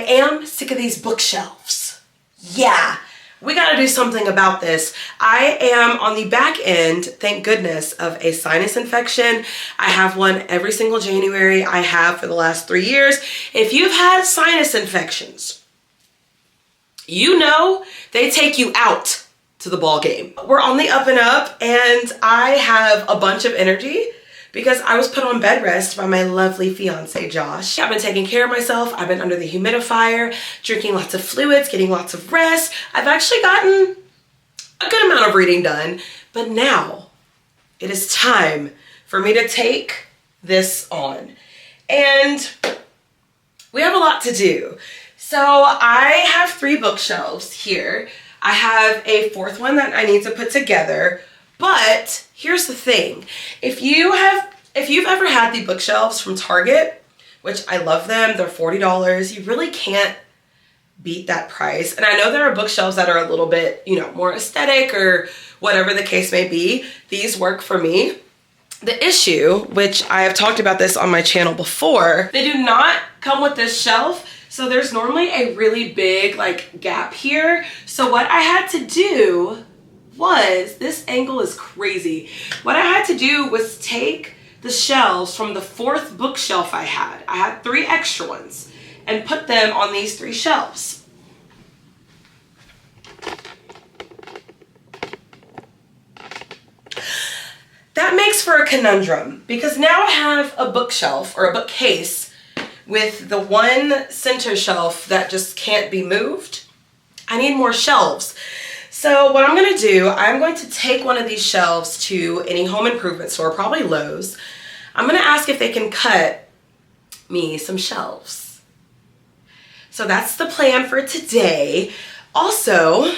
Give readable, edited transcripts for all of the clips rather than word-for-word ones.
am sick of these bookshelves. Yeah, we gotta do something about this. I am on the back end, thank goodness, of a sinus infection. I have one every single January. I have for the last 3 years. If you've had sinus infections, you know they take you out to the ball game. We're on the up and up, and I have a bunch of energy because I was put on bed rest by my lovely fiance, Josh. I've been taking care of myself. I've been under the humidifier, drinking lots of fluids, getting lots of rest. I've actually gotten a good amount of reading done, but now it is time for me to take this on. And we have a lot to do. So I have 3 bookshelves here. I have a 4th one that I need to put together, but here's the thing. If you've ever had the bookshelves from Target, which I love them, they're $40, you really can't beat that price. And I know there are bookshelves that are a little bit, you know, more aesthetic or whatever the case may be. These work for me. The issue, which I have talked about this on my channel before, they do not come with this shelf. So there's normally a really big like gap here. So what I had to do was, this angle is crazy. What I had to do was take the shelves from the 4th bookshelf I had 3 extra ones, and put them on these 3 shelves. That makes for a conundrum because now I have a bookshelf or a bookcase with the one center shelf that just can't be moved. I need more shelves. So what I'm gonna do, I'm going to take one of these shelves to any home improvement store, probably Lowe's. I'm gonna ask if they can cut me some shelves. So that's the plan for today. Also,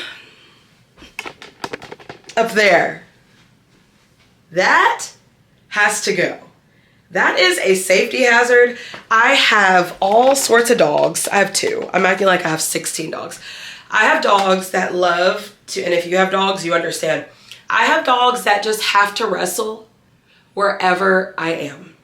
up there, that has to go. That is a safety hazard. I have all sorts of dogs. I have 2. I'm acting like I have 16 dogs. I have dogs that love to, and if you have dogs, you understand. I have dogs that just have to wrestle wherever I am.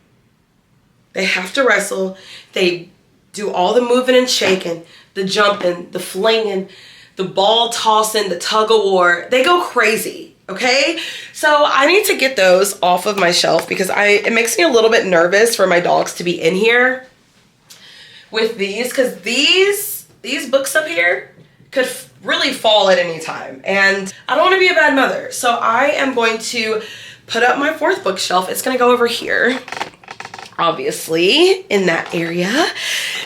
They have to wrestle. They do all the moving and shaking, the jumping, the flinging, the ball tossing, the tug of war. They go crazy. Okay, so I need to get those off of my shelf because it makes me a little bit nervous for my dogs to be in here with these, because these books up here could really fall at any time, and I don't want to be a bad mother. So I am going to put up my 4th bookshelf. It's going to go over here, obviously, in that area.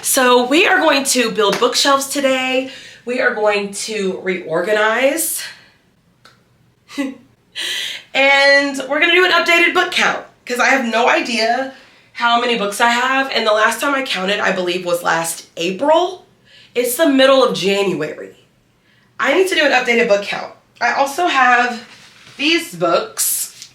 So we are going to build bookshelves today. We are going to reorganize. And we're gonna do an updated book count because I have no idea how many books I have, and the last time I counted, I believe, was last April. It's the middle of January. I need to do an updated book count. I also have these books,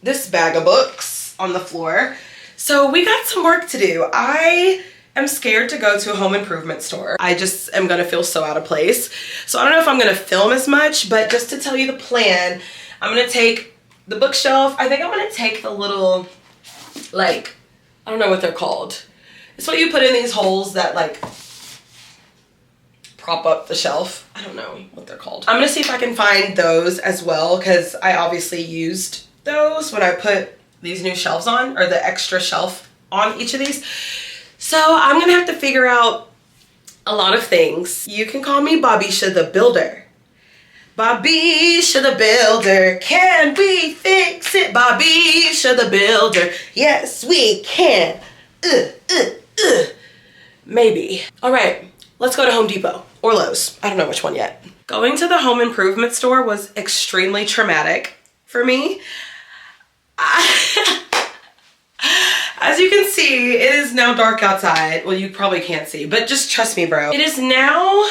this bag of books on the floor. So we got some work to do. I am scared to go to a home improvement store. I just am gonna feel so out of place. So I don't know if I'm gonna film as much, but just to tell you the plan, I'm gonna take the bookshelf. I think I'm gonna take the little, like, I don't know what they're called. It's what you put in these holes that like prop up the shelf. I don't know what they're called. I'm gonna see if I can find those as well, because I obviously used those when I put these new shelves on, or the extra shelf on each of these. So I'm gonna have to figure out a lot of things. You can call me Bobisha the Builder. Bobisha the Builder, can we fix it? Bobisha the Builder, yes we can. Maybe. All right, let's go to Home Depot or Lowe's. I don't know which one yet. Going to the home improvement store was extremely traumatic for me. As you can see, it is now dark outside. Well, you probably can't see, but just trust me, bro. It is now,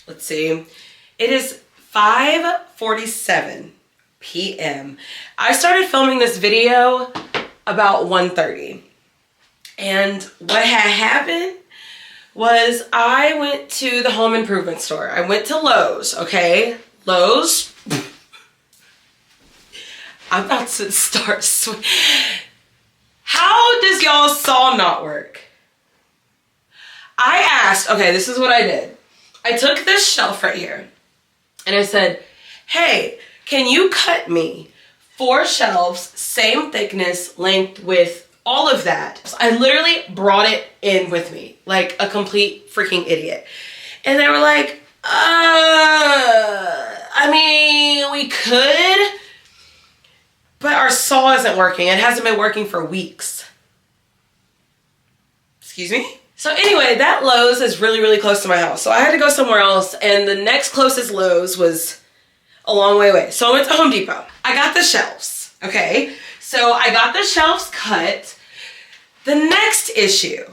let's see, it is 5:47 p.m. I started filming this video about 1:30. And what had happened was I went to the home improvement store. I went to Lowe's, okay? Lowe's. I'm about to start How does y'all saw not work? I asked, okay, this is what I did. I took this shelf right here and I said, hey, can you cut me 4 shelves, same thickness, length, width, all of that. So I literally brought it in with me like a complete freaking idiot. And they were like, I mean, we could, but our saw isn't working. It hasn't been working for weeks. Excuse me? So anyway, that Lowe's is really, really close to my house. So I had to go somewhere else, and the next closest Lowe's was a long way away. So I went to Home Depot. I got the shelves, okay? So I got the shelves cut. The next issue,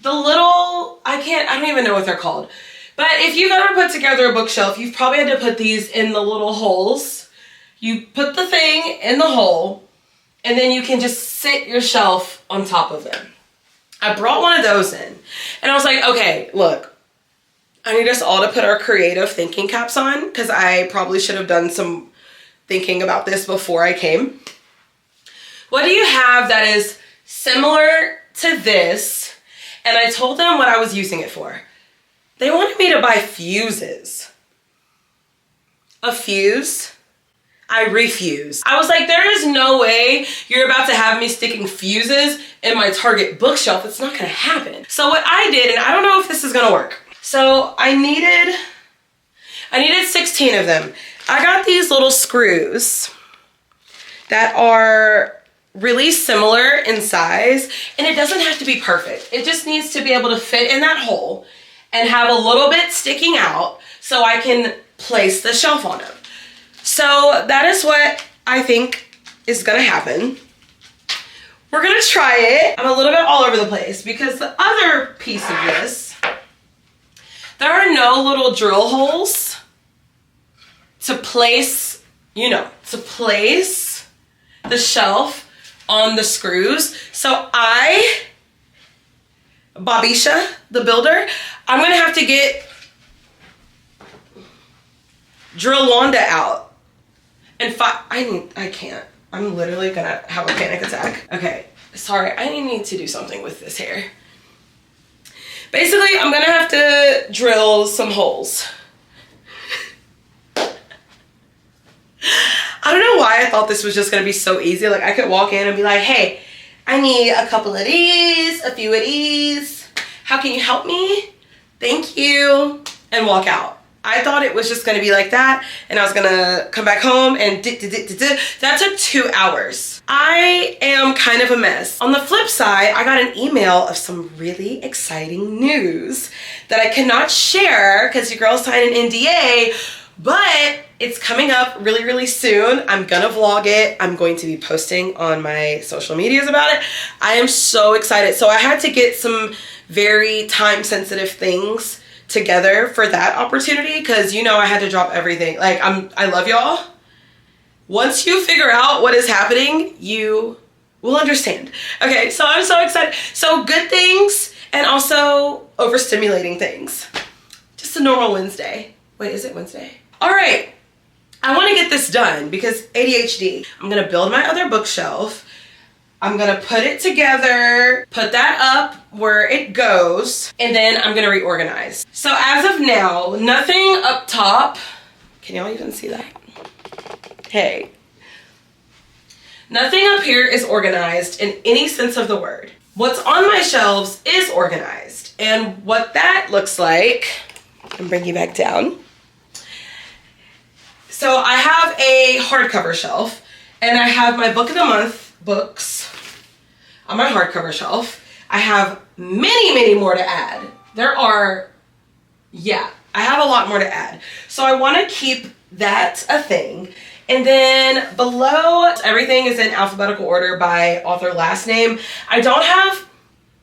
the little, I don't even know what they're called. But if you've ever put together a bookshelf, you've probably had to put these in the little holes. You put the thing in the hole, and then you can just sit your shelf on top of them. I brought one of those in, and I was like, okay, look, I need us all to put our creative thinking caps on, because I probably should have done some thinking about this before I came. What do you have that is similar to this? And I told them what I was using it for. They wanted me to buy fuses. A fuse? I refuse. I was like, there is no way you're about to have me sticking fuses in my Target bookshelf. It's not gonna happen. So what I did, and I don't know if this is gonna work. So I needed 16 of them. I got these little screws that are really similar in size, and it doesn't have to be perfect. It just needs to be able to fit in that hole and have a little bit sticking out so I can place the shelf on them. So that is what I think is gonna happen. We're gonna try it. I'm a little bit all over the place because the other piece of this, there are no little drill holes to place, to place the shelf on the screws. So Bobisha, the builder, I'm gonna have to get Drill Wanda out. And I can't. I'm literally gonna have a panic attack. Okay, sorry, I need to do something with this hair. Basically, I'm gonna have to drill some holes. I don't know why I thought this was just gonna be so easy. Like I could walk in and be like, hey, I need a couple of these, a few of these. How can you help me? Thank you. And walk out. I thought it was just gonna be like that, and I was gonna come back home and that took 2 hours. I am kind of a mess. On the flip side, I got an email of some really exciting news that I cannot share because your girl signed an NDA, but it's coming up really, really soon. I'm gonna vlog it. I'm going to be posting on my social medias about it. I am so excited. So I had to get some very time-sensitive things together for that opportunity because I had to drop everything. Like I love y'all. Once you figure out what is happening, you will understand. Okay, so I'm so excited. So good things and also overstimulating things. Just a normal Wednesday. Wait, is it Wednesday? All right, I want to get this done because ADHD. I'm gonna build my other bookshelf. I'm gonna put it together, put that up where it goes, and then I'm gonna reorganize. So as of now, nothing up top. Can y'all even see that? Hey. Nothing up here is organized in any sense of the word. What's on my shelves is organized. And what that looks like, I'm bringing you back down. So I have a hardcover shelf, and I have my book of the month books on my hardcover shelf. I have many, many more to add. I have a lot more to add. So I want to keep that a thing. And then below, everything is in alphabetical order by author last name.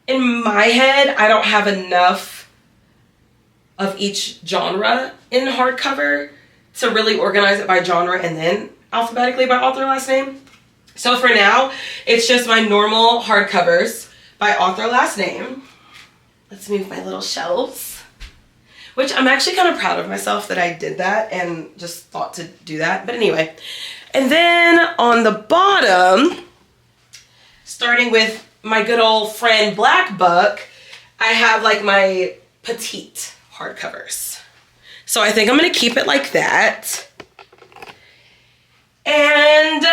In my head, I don't have enough of each genre in hardcover to really organize it by genre and then alphabetically by author last name. So for now, it's just my normal hardcovers by author last name. Let's move my little shelves, which I'm actually kind of proud of myself that I did that and just thought to do that. But anyway, and then on the bottom, starting with my good old friend Black Book, I have like my petite hardcovers. So I think I'm gonna keep it like that. And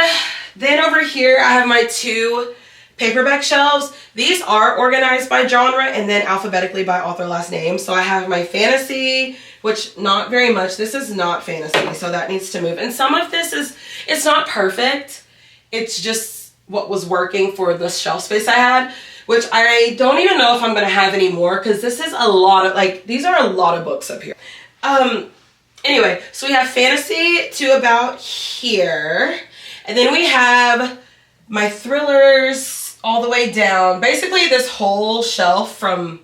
then over here, I have my 2 paperback shelves. These are organized by genre and then alphabetically by author last name. So I have my fantasy, which not very much. This is not fantasy, so that needs to move. And some of this it's not perfect. It's just what was working for the shelf space I had, which I don't even know if I'm gonna have any more because this is a lot of, like, these are a lot of books up here. Anyway, so we have fantasy to about here. And then we have my thrillers all the way down. Basically this whole shelf from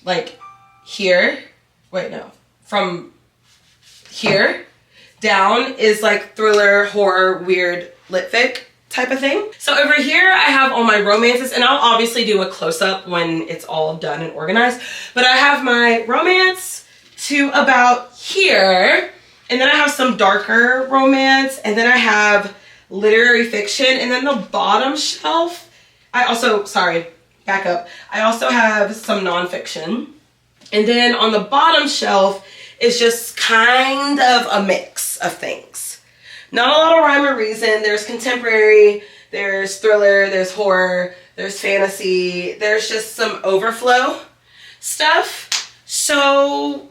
like here, wait, no, from here down is like thriller, horror, weird, lit fic type of thing. So over here I have all my romances, and I'll obviously do a close-up when it's all done and organized, but I have my romance to about here, and then I have some darker romance, and then I have literary fiction, and then the bottom shelf, I also, sorry, back up, I also have some nonfiction, and then on the bottom shelf is just kind of a mix of things. Not a lot of rhyme or reason. There's contemporary, there's thriller, there's horror, there's fantasy, there's just some overflow stuff. So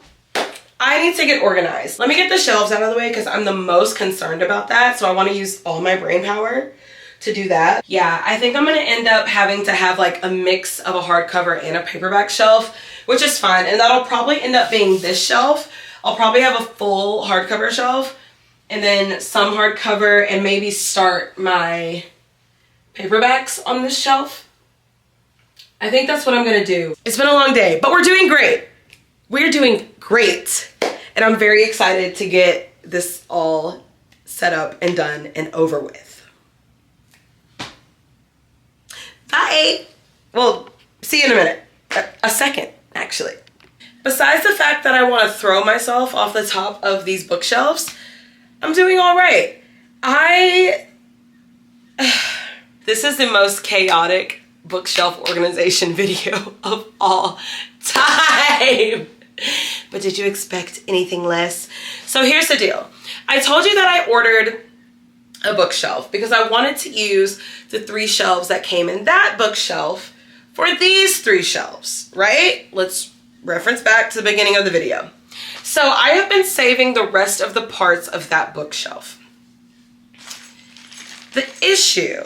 I need to get organized. Let me get the shelves out of the way because I'm the most concerned about that. So I want to use all my brain power to do that. Yeah, I think I'm going to end up having to have like a mix of a hardcover and a paperback shelf, which is fine. And that'll probably end up being this shelf. I'll probably have a full hardcover shelf and then some hardcover, and maybe start my paperbacks on this shelf. I think that's what I'm going to do. It's been a long day, but we're doing great. We're doing great. And I'm very excited to get this all set up and done and over with. Bye. Well, see you in a minute. A second, actually. Besides the fact that I want to throw myself off the top of these bookshelves, I'm doing all right. This is the most chaotic bookshelf organization video of all time. But did you expect anything less? So here's the deal. I told you that I ordered a bookshelf because I wanted to use the 3 shelves that came in that bookshelf for these 3 shelves, right? Let's reference back to the beginning of the video. So I have been saving the rest of the parts of that bookshelf. The issue,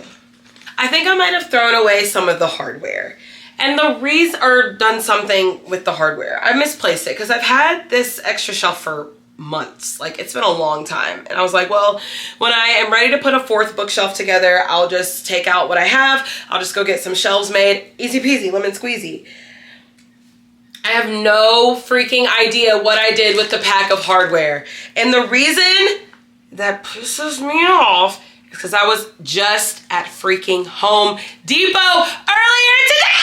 I think I might have thrown away some of the hardware. And the reason, or done something with the hardware. I misplaced it because I've had this extra shelf for months. Like, it's been a long time. And I was like, well, when I am ready to put a 4th bookshelf together, I'll just take out what I have. I'll just go get some shelves made. Easy peasy, lemon squeezy. I have no freaking idea what I did with the pack of hardware. And the reason that pisses me off is because I was just at freaking Home Depot earlier today!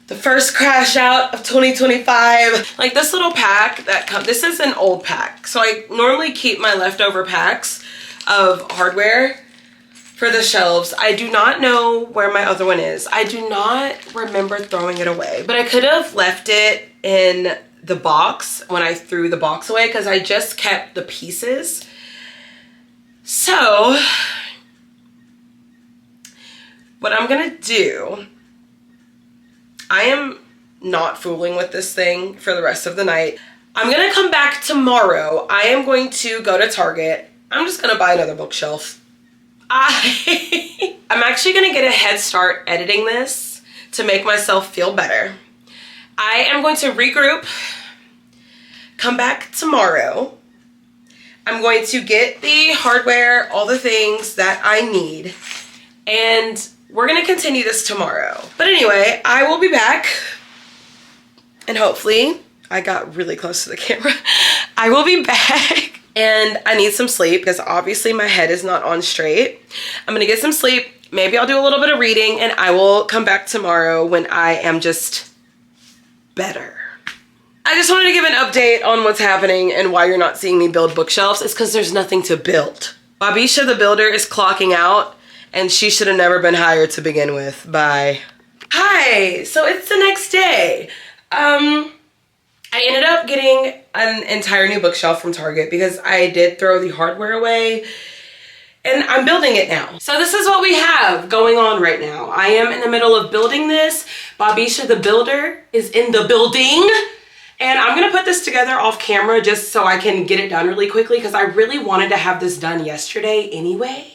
The first crash out of 2025. Like, this little pack that comes, this is an old pack. So I normally keep my leftover packs of hardware for the shelves. I do not know where my other one is. I do not remember throwing it away, but I could have left it in the box when I threw the box away because I just kept the pieces. So what I'm gonna do, I am not fooling with this thing for the rest of the night. I'm gonna come back tomorrow. I am going to go to Target. I'm just gonna buy another bookshelf. I'm actually gonna get a head start editing this to make myself feel better. I am going to regroup, come back tomorrow. I'm going to get the hardware, all the things that I need, and we're gonna continue this tomorrow. But anyway, I will be back, and hopefully, I got really close to the camera. I will be back. And I need some sleep because obviously my head is not on straight. I'm gonna get some sleep. Maybe I'll do a little bit of reading, and I will come back tomorrow when I am just better. I just wanted to give an update on what's happening and why you're not seeing me build bookshelves. It's because there's nothing to build. Babisha the builder is clocking out, and she should have never been hired to begin with. Bye. Hi, so it's the next day. I ended up getting an entire new bookshelf from Target because I did throw the hardware away and I'm building it now. So this is what we have going on right now. I am in the middle of building this. Bobisha the builder is in the building. And I'm gonna put this together off camera just so I can get it done really quickly because I really wanted to have this done yesterday anyway.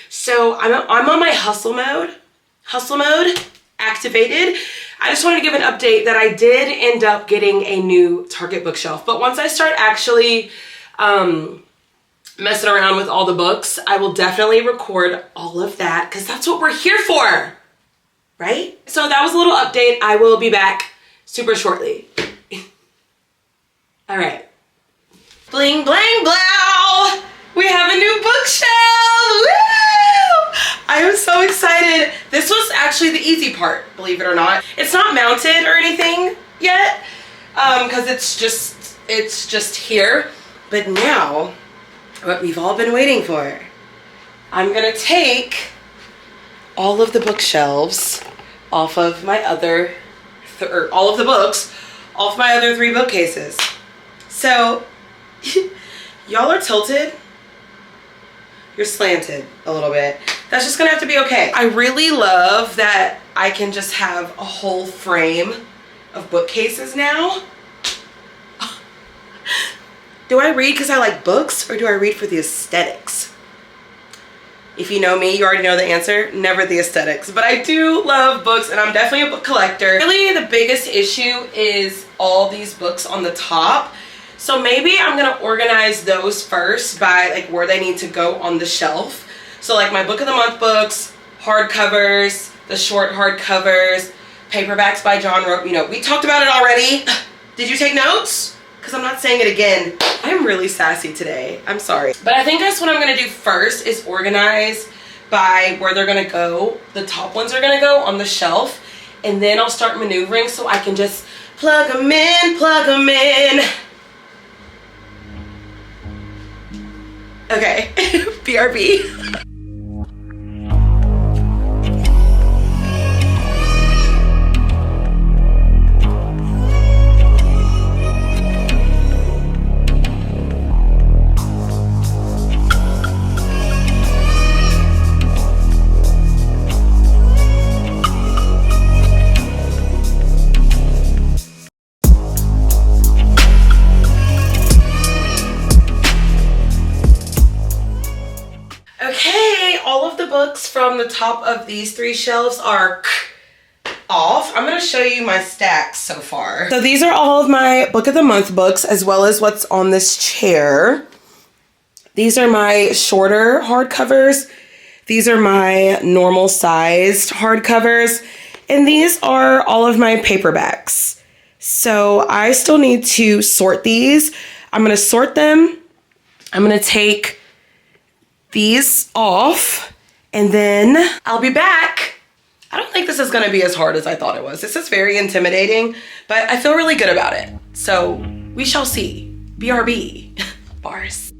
So I'm on my hustle mode activated. I just wanted to give an update that I did end up getting a new Target bookshelf. But once I start actually messing around with all the books, I will definitely record all of that because that's what we're here for, right? So that was a little update. I will be back super shortly. All right. Bling, bling, blow! We have a new bookshelf! Woo! I am so excited. This was actually the easy part, believe it or not. It's not mounted or anything yet, because it's just here. But now, what we've all been waiting for, I'm gonna take all of the bookshelves off of my other, or all of the books off my other 3 bookcases. So, y'all are tilted. You're slanted a little bit. That's just gonna have to be okay. I really love that I can just have a whole frame of bookcases now. Do I read because I like books or do I read for the aesthetics? If you know me, you already know the answer. Never the aesthetics. But I do love books and I'm definitely a book collector. Really, the biggest issue is all these books on the top. So maybe I'm gonna organize those first by like where they need to go on the shelf. So like my book of the month books, hardcovers, the short hardcovers, paperbacks by John Rope. You know, we talked about it already. Did you take notes? Because I'm not saying it again. I'm really sassy today. I'm sorry. But I think that's what I'm gonna do first is organize by where they're gonna go. The top ones are gonna go on the shelf. And then I'll start maneuvering so I can just plug them in, plug them in. Okay, BRB. Books from the top of these 3 shelves are off. I'm going to show you my stacks so far. So these are all of my book of the month books as well as what's on this chair. These are my shorter hardcovers. These are my normal sized hardcovers. And these are all of my paperbacks. So I still need to sort these. I'm going to sort them. I'm going to take these off. And then I'll be back. I don't think this is gonna be as hard as I thought it was. This is very intimidating, but I feel really good about it. So we shall see. BRB. Bars.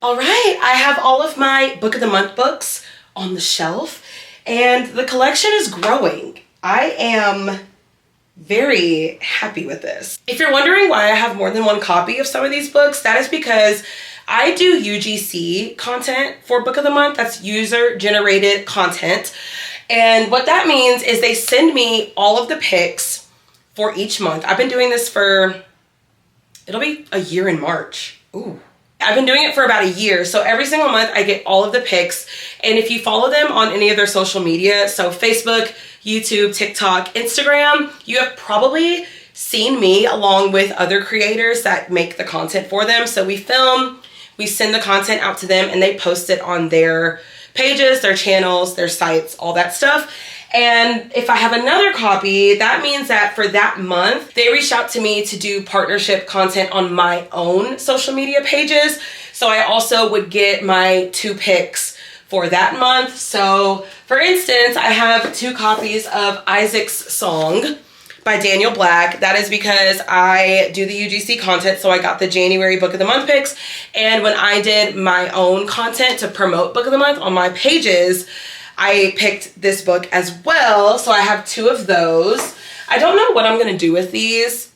All right, I have all of my book of the month books on the shelf and the collection is growing. I am very happy with this. If you're wondering why I have more than one copy of some of these books, that is because I do UGC content for book of the month. That's user generated content. And what that means is they send me all of the picks for each month. I've been doing this for, it'll be a year in March. Ooh. I've been doing it for about a year. So every single month I get all of the picks. And if you follow them on any of their social media, so Facebook, YouTube, TikTok, Instagram, you have probably seen me along with other creators that make the content for them. So we film, we send the content out to them, and they post it on their pages, their channels, their sites, all that stuff. And if I have another copy, that means that for that month, they reached out to me to do partnership content on my own social media pages. So I also would get my 2 picks for that month. So for instance, I have 2 copies of Isaac's Song by Daniel Black. That is because I do the UGC content, so I got the January Book of the Month picks. And when I did my own content to promote Book of the Month on my pages, I picked this book as well, so I have 2 of those. I don't know what I'm gonna do with these.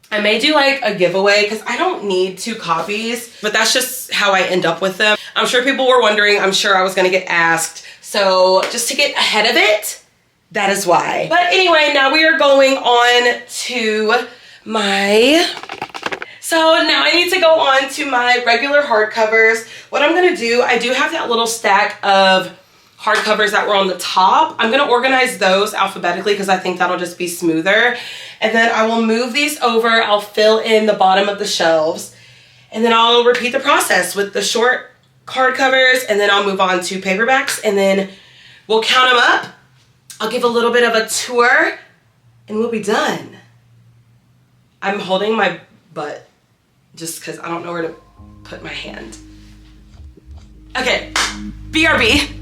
I may do like a giveaway because I don't need 2 copies, but that's just how I end up with them. I'm sure people were wondering, I'm sure I was gonna get asked. So just to get ahead of it, that is why. But anyway, now we are going on to so now I need to go on to my regular hardcovers. What I'm gonna do, I do have that little stack of hardcovers that were on the top. I'm gonna organize those alphabetically because I think that'll just be smoother. And then I will move these over. I'll fill in the bottom of the shelves. And then I'll repeat the process with the short hardcovers, and then I'll move on to paperbacks, and then we'll count them up. I'll give a little bit of a tour, and we'll be done. I'm holding my butt just because I don't know where to put my hand. Okay, BRB.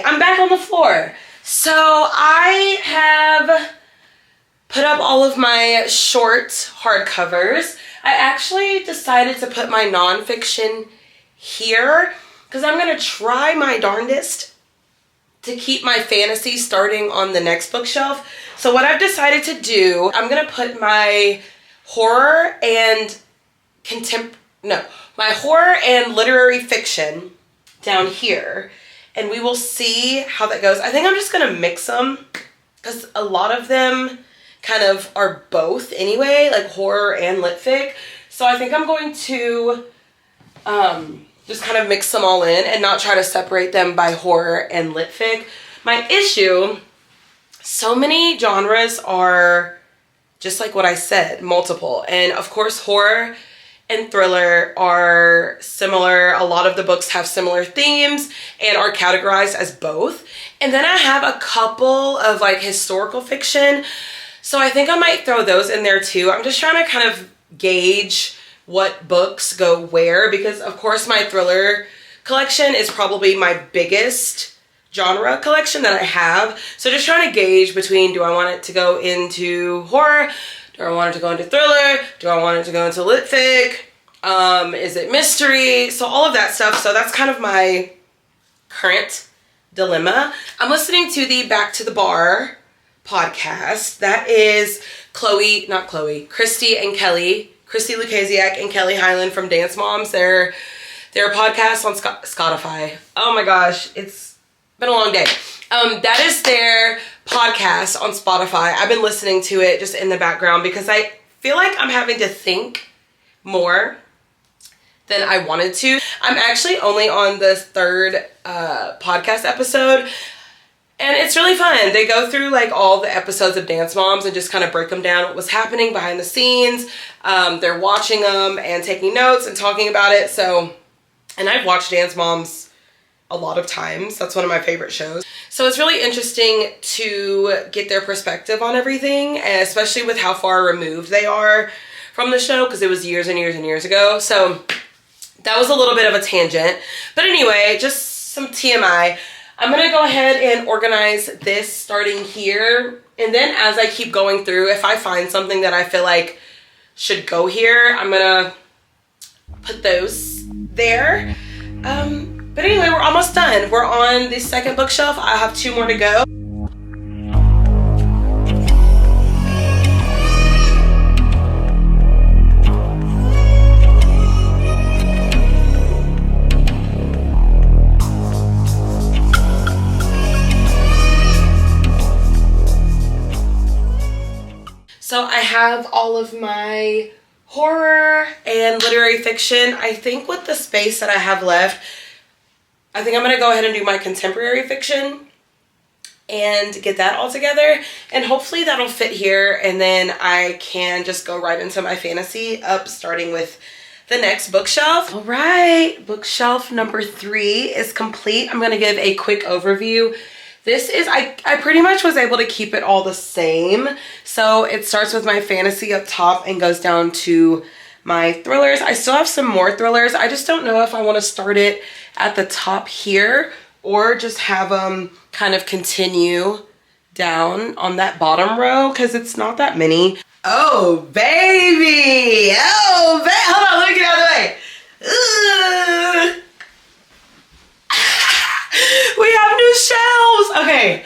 I'm back on the floor. So I have put up all of my short hardcovers. I actually decided to put my nonfiction here because I'm going to try my darndest to keep my fantasy starting on the next bookshelf. So what I've decided to do, I'm going to put my horror and my horror and literary fiction down here. And we will see how that goes. I think I'm just gonna mix them because a lot of them kind of are both anyway, like horror and lit fic. So I think I'm going to just kind of mix them all in and not try to separate them by horror and lit fic. My issue, so many genres are just like what I said, multiple. And of course, horror and thriller are similar. A lot of the books have similar themes and are categorized as both. And then I have a couple of like historical fiction. So I think I might throw those in there too. I'm just trying to kind of gauge what books go where, because of course my thriller collection is probably my biggest genre collection that I have. So just trying to gauge between, do I want it to go into horror? Do I want it to go into thriller? Do I want it to go into lit fic? Is it mystery? So all of that stuff. So that's kind of my current dilemma. I'm listening to the Back to the Bar podcast. That is Christy Lukasiak and Kelly Hyland from Dance Moms. Their podcast on Spotify. Oh my gosh, it's been a long day. That is their podcast on Spotify. I've been listening to it just in the background because I feel like I'm having to think more than I wanted to. I'm actually only on the 3rd podcast episode, and it's really fun. They go through like all the episodes of Dance Moms and just kind of break them down, what was happening behind the scenes. They're watching them and taking notes and talking about it. So, and I've watched Dance Moms a lot of times. That's one of my favorite shows. So it's really interesting to get their perspective on everything, and especially with how far removed they are from the show, because it was years and years and years ago. So that was a little bit of a tangent. But anyway, just some TMI. I'm gonna go ahead and organize this starting here. And then as I keep going through, if I find something that I feel like should go here, I'm gonna put those there. But anyway, we're almost done. We're on the second bookshelf. I have 2 more to go. So I have all of my horror and literary fiction. I think with the space that I have left, I think I'm gonna go ahead and do my contemporary fiction and get that all together. And hopefully that'll fit here, and then I can just go right into my fantasy up, starting with the next bookshelf. All right, bookshelf number 3 is complete. I'm gonna give a quick overview. This is, I pretty much was able to keep it all the same. So it starts with my fantasy up top and goes down to my thrillers. I still have some more thrillers. I just don't know if I want to start it at the top here or just have them kind of continue down on that bottom row because it's not that many. Oh, baby. Oh, hold on, let me get out of the way. Ugh. We have new shelves. Okay,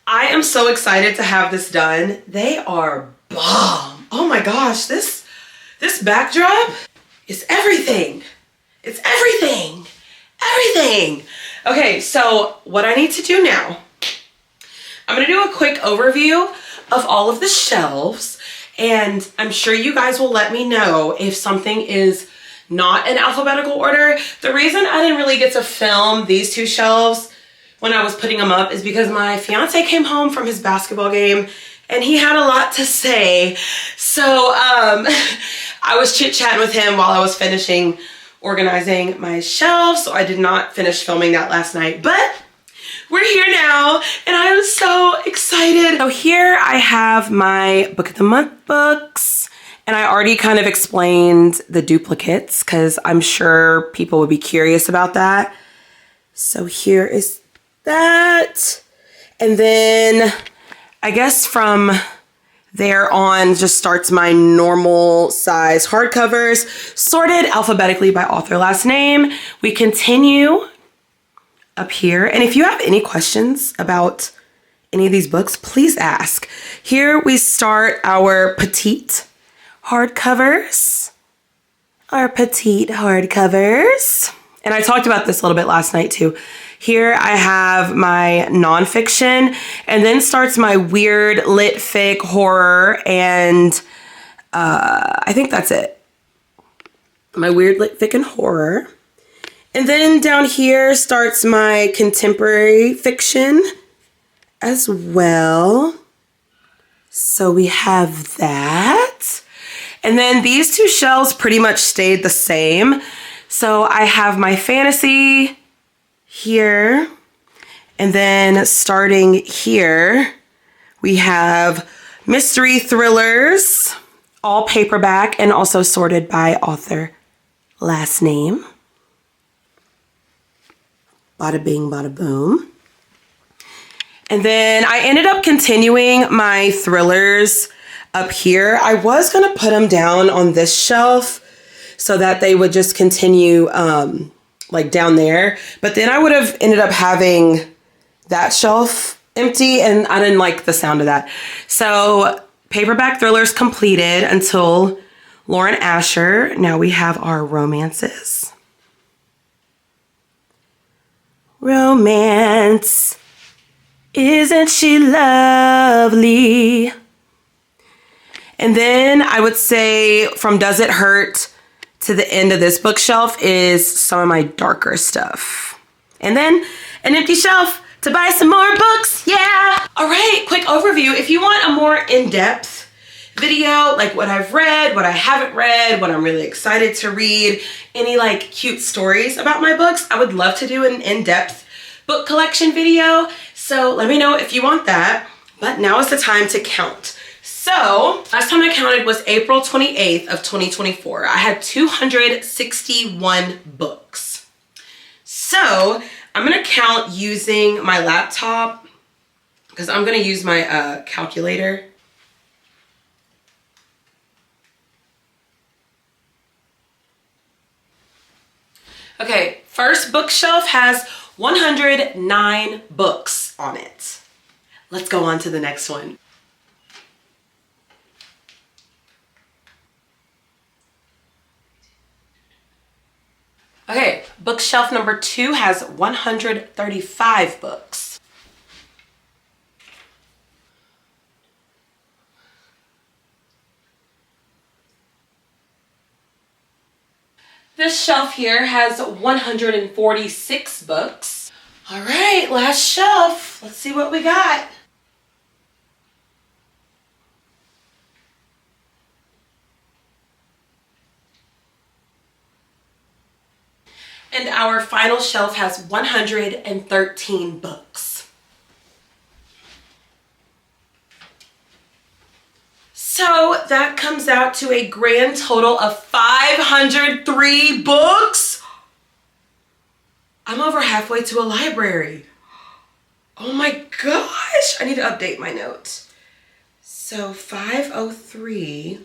I am so excited to have this done. They are bomb. Oh my gosh, this backdrop is everything. It's everything. Everything. Okay, so what I need to do now, I'm gonna do a quick overview of all of the shelves, and I'm sure you guys will let me know if something is not in alphabetical order. The reason I didn't really get to film these 2 shelves when I was putting them up is because my fiance came home from his basketball game and he had a lot to say. So I was chit-chatting with him while I was finishing organizing my shelves, so I did not finish filming that last night, but we're here now and I am so excited. So here I have my book of the month books, and I already kind of explained the duplicates because I'm sure people would be curious about that. So here is that. And then I guess from there on just starts my normal size hardcovers, sorted alphabetically by author last name. We continue up here. And if you have any questions about any of these books, please ask. Here we start our petite hardcovers. Our petite hardcovers. And I talked about this a little bit last night too. Here I have my nonfiction, and then starts my weird lit fic horror, and I think that's it. My weird lit fic and horror. And then down here starts my contemporary fiction as well. So we have that. And then these 2 shelves pretty much stayed the same. So I have my fantasy here, and then starting here, we have mystery thrillers, all paperback and also sorted by author last name. Bada bing, bada boom. And then I ended up continuing my thrillers up here. I was gonna put them down on this shelf so that they would just continue like down there, but then I would have ended up having that shelf empty, and I didn't like the sound of that. So paperback thrillers completed until Lauren Asher. Now we have our romances. Romance, isn't she lovely? And then I would say from Does It Hurt to the end of this bookshelf is some of my darker stuff. And then an empty shelf to buy some more books, yeah! All right, quick overview. If you want a more in-depth video, like what I've read, what I haven't read, what I'm really excited to read, any like cute stories about my books, I would love to do an in-depth book collection video. So let me know if you want that. But now is the time to count. So last time I counted was April 28th of 2024. I had 261 books. So I'm gonna count using my laptop because I'm gonna use my calculator. Okay, first bookshelf has 109 books on it. Let's go on to the next one. Okay, bookshelf number 2 has 135 books. This shelf here has 146 books. All right, last shelf. Let's see what we got. And our final shelf has 113 books. So that comes out to a grand total of 503 books. I'm over halfway to a library. Oh my gosh, I need to update my notes. So 503,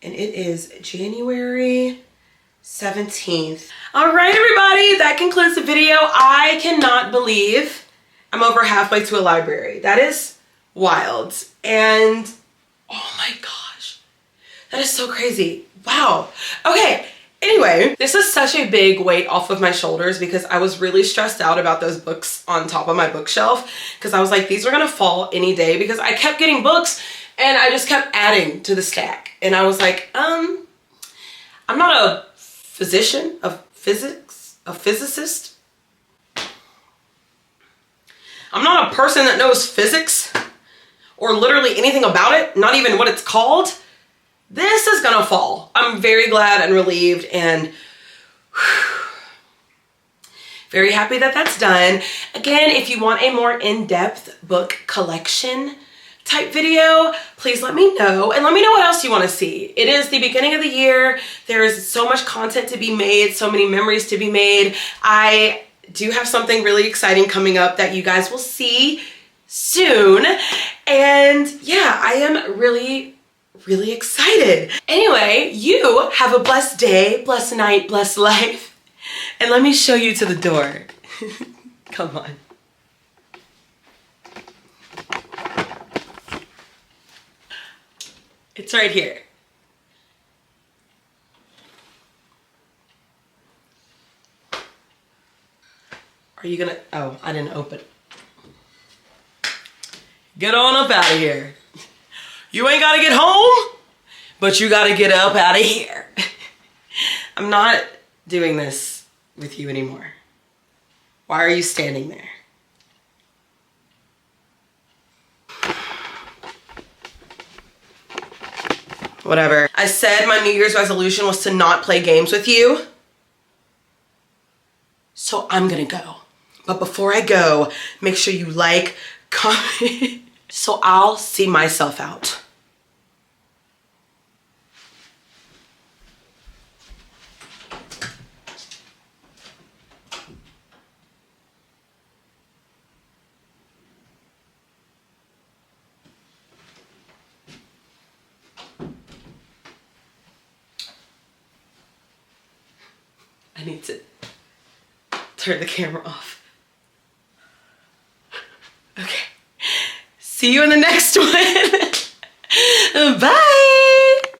and it is January 17th. All right, everybody, that concludes the video. I cannot believe I'm over halfway to a library. That is wild. And oh my gosh, that is so crazy. Wow. Okay, anyway, this is such a big weight off of my shoulders because I was really stressed out about those books on top of my bookshelf because I was like, these are gonna fall any day because I kept getting books and I just kept adding to the stack. And I was like, I'm not a physician, a physicist. I'm not a person that knows physics or literally anything about it, not even what it's called. This is gonna fall. I'm very glad and relieved and very happy that that's done. Again, if you want a more in-depth book collection type video, please let me know and let me know what else you want to see. It is the beginning of the year. There is so much content to be made, so many memories to be made. I do have something really exciting coming up that you guys will see soon. And yeah, I am really, really excited. Anyway, you have a blessed day, blessed night, blessed life. And let me show you to the door. Come on. It's right here. Are you gonna, oh, I didn't open it. Get on up out of here. You ain't gotta get home, but you gotta get up out of here. I'm not doing this with you anymore. Why are you standing there? Whatever. I said my New Year's resolution was to not play games with you. So I'm gonna go. But before I go, make sure you like, comment, so I'll see myself out. I need to turn the camera off. Okay. See you in the next one. Bye.